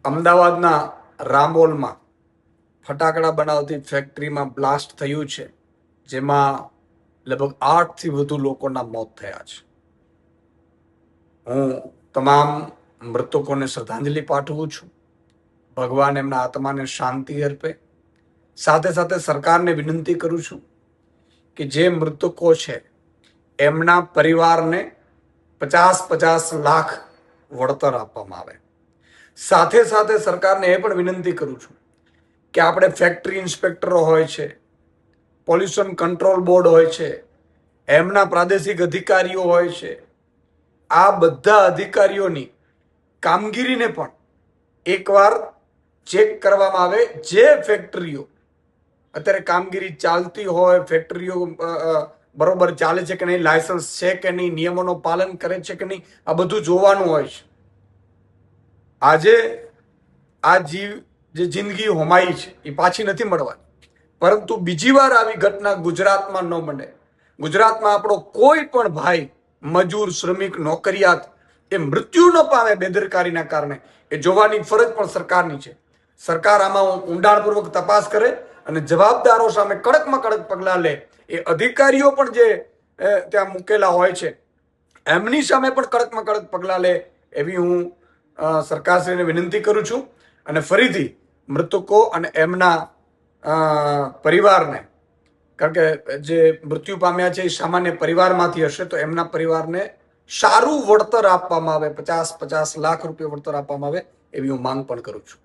અમદાવાદના રામોલમાં ફટાકડા બનાવતી ફેક્ટરીમાં બ્લાસ્ટ થયું છે, જેમાં લગભગ 8થી વધુ લોકોના મોત થયા છે. હું તમામ મૃતકોને શ્રદ્ધાંજલિ પાઠવું છું. ભગવાન એમના આત્માને શાંતિ અર્પે. સાથે સાથે સરકારને વિનંતી કરું છું કે જે મૃતકો છે એમના પરિવારને 50-50 લાખ વળતર આપવામાં આવે. સાથે સાથે સરકારને એ પણ વિનંતી કરું છું કે આપણે ફેક્ટરી ઇન્સ્પેક્ટરો હોય છે, પોલ્યુશન કંટ્રોલ બોર્ડ હોય છે, એમના પ્રાદેશિક અધિકારીઓ હોય છે, આ બધા અધિકારીઓની કામગીરીને પણ એકવાર ચેક કરવામાં આવે. જે ફેક્ટરીઓ અત્યારે કામગીરી ચાલતી હોય, ફેક્ટરીઓ બરોબર ચાલે છે કે નહીં, લાયસન્સ છે કે નહીં, નિયમોનું પાલન કરે છે કે નહીં, આ બધું જોવાનું હોય છે. આજે આ જે જિંદગી હોમાઈ છે એ પાછી નથી મળવાની, પરંતુ બીજી વાર આવી ઘટના ગુજરાતમાં ન બને. ગુજરાતમાં આપણો કોઈ પણ ભાઈ, મજૂર, શ્રમિક, નોકરિયાત એ મૃત્યુ ન પામે બેદરકારીના કારણે, એ જોવાની ફરજ પણ સરકારની છે. સરકાર આમાં ઊંડાણપૂર્વક તપાસ કરે અને જવાબદારો સામે કડકમાં કડક પગલાં લે. એ અધિકારીઓ પણ જે ત્યાં મૂકેલા હોય છે એમની સામે પણ કડકમાં કડક પગલાં લે, એવી હું સરકારશ્રીને વિનંતી કરું છું. અને ફરીથી મૃતકો અને એમના પરિવારને, કારણ કે જે મૃત્યુ પામ્યા છે એ સામાન્ય પરિવારમાંથી હશે, તો એમના પરિવારને સારું વળતર આપવામાં આવે, 50-50 લાખ રૂપિયા વળતર આપવામાં આવે, એવી હું માંગ પણ કરું છું.